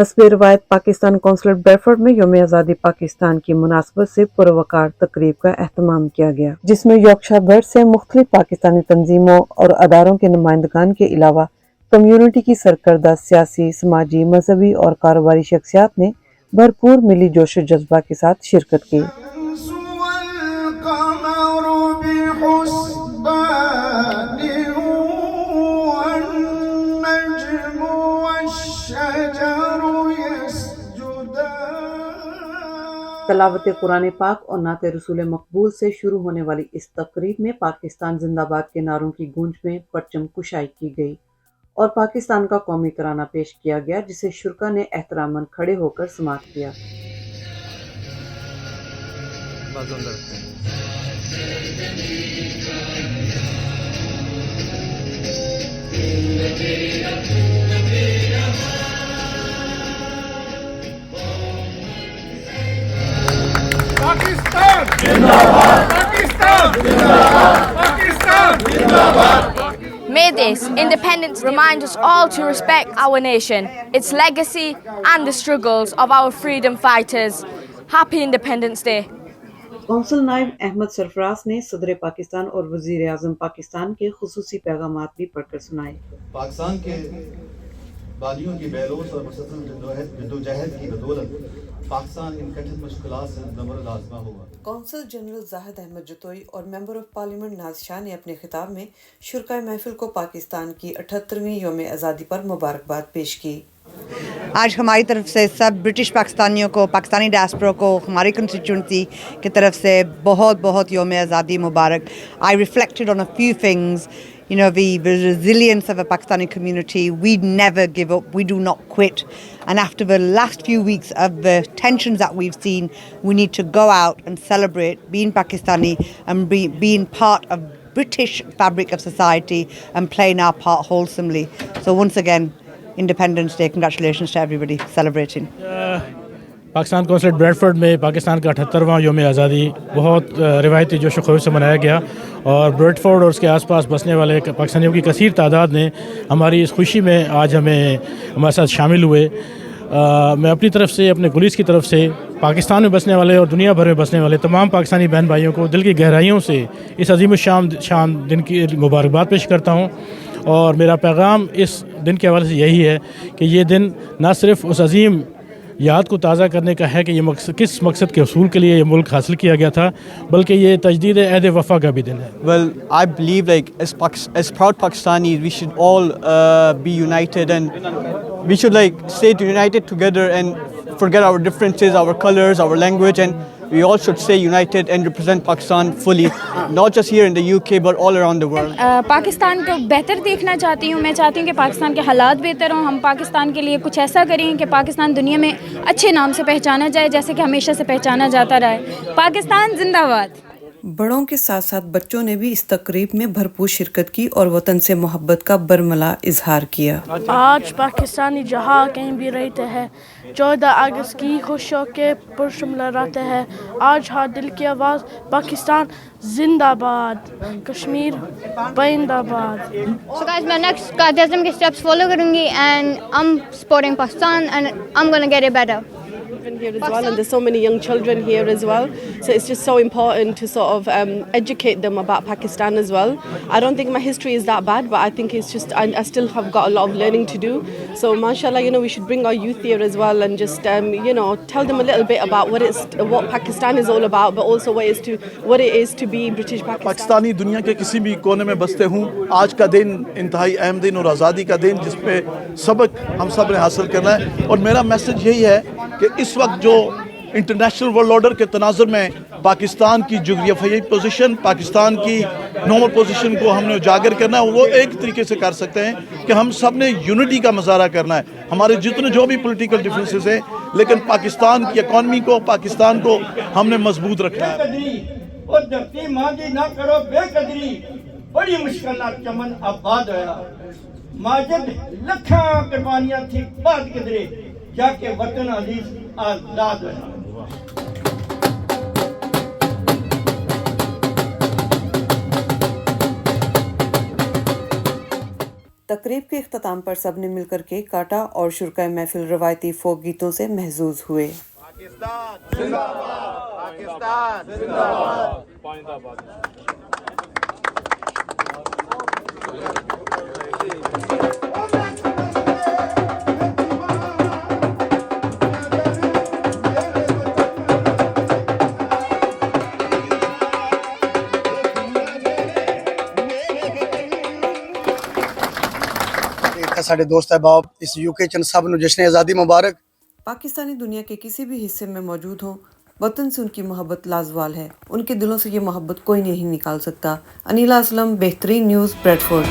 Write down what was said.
हस्बे रवायत Pakistan consulate Bedford में यौम आज़ादी पाकिस्तान की मुनासबत से पुरवकार तकरीब का एहतमाम किया गया, जिसमें यॉर्कशायर भर से मुख्तलिफ पाकिस्तानी तंजीमों और अदारों के नुमाइंदगान के अलावा कम्युनिटी की सरकर्दा सियासी, समाजी, मजहबी और कारोबारी शख्सियात ने भरपूर मिली जोश व जज्बा के साथ शिरकत की। तलावत कुरान पाक और नात रसूल मकबूल से शुरू होने वाली इस तकरीब में पाकिस्तान जिंदाबाद के नारों की गूंज में परचम कुशाई की गई और पाकिस्तान का कौमी तराना पेश किया गया, जिसे शुरका ने एहतरामन खड़े होकर समाअत किया। पाकिस्तान जिंदाबाद, पाकिस्तान जिंदाबाद, पाकिस्तान जिंदाबाद। May this independence remind us all to respect our nation, its legacy and the struggles of our freedom fighters. Happy Independence Day. Consul नायब अहमद सरफराज ने सदर पाकिस्तान और वजीर आज़म पाकिस्तान के खुसूसी पैगामात भी पढ़कर सुनाए। पाकिस्तान के बालियों की बेरोस और मुसलसल जद्दोजहद की बदौलत पाकिस्तान इन कठिन मुश्किलात से ज़बरदस्त आज़मा होगा। कौंसल जनरल जाहिद अहमद जतोई और मेंबर ऑफ पार्लियामेंट नाज शाह ने अपने खिताब में शुरकाए महफिल को पाकिस्तान की 78वीं यौम आज़ादी पर मुबारकबाद पेश की। आज हमारी तरफ से सब ब्रिटिश पाकिस्तानियों को, पाकिस्तानी डायस्पोरा को, हमारी कंस्टिट्यूंसी की तरफ से बहुत बहुत यौम आज़ादी मुबारक। I reflected on a few things, you know, the resilience of a Pakistani community. We never give up, we do not quit. And after the last few weeks of the tensions that we've seen, we need to go out and celebrate being Pakistani and being part of British fabric of society and playing our part wholesomely. So once again, Independence Day, congratulations to everybody celebrating. Pakistan consulate Bradford में पाकिस्तान का 78वां यौम आज़ादी बहुत रिवायती जोश व खरोश से मनाया गया और ब्रेडफोर्ड और उसके आसपास बसने वाले पाकिस्तानियों की कसीर तादाद ने हमारी इस खुशी में आज हमारे साथ शामिल हुए। मैं अपनी तरफ से, अपने पुलिस की तरफ से पाकिस्तान में बसने वाले और दुनिया भर में बसने वाले तमाम पाकिस्तानी बहन भाइयों को दिल की गहराइयों से इस अजीम शान दिन की मुबारकबाद पेश करता हूँ। और मेरा पैगाम इस दिन के हवाले से यही है कि ये दिन न सिर्फ उस अजीम याद को ताज़ा करने का है कि ये किस मकसद के हसूल के लिए ये मुल्क हासिल किया गया था, बल्कि ये तजदीद अहद वफ़ा का भी दिन है। Well, I believe like as proud Pakistanis, we should all be united and we should like stay united together and forget our differences, our colors, our language, and we all should stay united and represent Pakistan fully, not just here in the UK but all around the world. Pakistan को बेहतर देखना चाहती हूँ। मैं चाहती हूँ कि पाकिस्तान के हालात बेहतर हों। हम पाकिस्तान के लिए कुछ ऐसा करें कि पाकिस्तान दुनिया में अच्छे नाम से पहचाना जाए, जैसे कि हमेशा से पहचाना जाता रहा है। पाकिस्तान जिंदाबाद। बड़ों के साथ साथ बच्चों ने भी इस तकरीब में भरपूर शिरकत की और वतन से मोहब्बत का बरमला इजहार किया। आज पाकिस्तानी जहाँ कहीं भी रहते हैं 14 अगस्त की खुशियों के पुरशम लहराते हैं। आज हाँ दिल की आवाज़ पाकिस्तान जिंदाबाद, कश्मीर पाइंदाबाद। So guys, मैं next कायद-ए-आज़म के steps follow करूँगी and I'm supporting Pakistan and I'm gonna get it better. Here as well, and there's so many young children here as well, so it's just so important to sort of educate them about Pakistan as well. I don't think my history is that bad, but I think it's just I still have got a lot of learning to do. So mashallah, you know, we should bring our youth here as well and just you know, tell them a little bit about what Pakistan is all about, but also what it is to be British Pakistan. Pakistani दुनिया के किसी भी कोने में बसते हूँ, आज का दिन इंतहाई अहम दिन और आज़ादी का दिन जिसपे सबक हम सब ने हासिल करना है। और मेरा मैसेज यही है कि इस वक्त जो इंटरनेशनल वर्ल्ड ऑर्डर के तनाज़ुर में पाकिस्तान की जोग्राफियाई पोजीशन, पाकिस्तान की नॉर्मल पोजीशन को हमने उजागर करना है, वो एक तरीके से कर सकते हैं कि हम सब ने यूनिटी का मुजाहरा करना है। हमारे जितने जो भी पॉलिटिकल डिफरेंसेस हैं, लेकिन पाकिस्तान की इकॉनमी को, पाकिस्तान को हमने मजबूत रखना है। और धरती माँ की ना करो बेकदरी, बड़ी मुश्किलात चमन आबाद होया। माजिद लखा कुर्बानियां थी बाद किधरे जाके वतन अजीज आजाद होया। तकरीब के इख्तिताम पर सबने मिलकर केक काटा और शुरकाए महफिल रवायती फोक गीतों से महजूज हुए। पाकिस्तान जिंदाबाद, पाकिस्तान जिंदाबाद। साढ़े दोस्त अहबाब इस यूके चन सब नु जश्न आज़ादी मुबारक। पाकिस्तानी दुनिया के किसी भी हिस्से में मौजूद हो, वतन से उनकी मोहब्बत लाजवाल है। उनके दिलों से ये मोहब्बत कोई नहीं निकाल सकता। अनीला असलम, बेहतरीन न्यूज़, ब्रेडफोर्ड।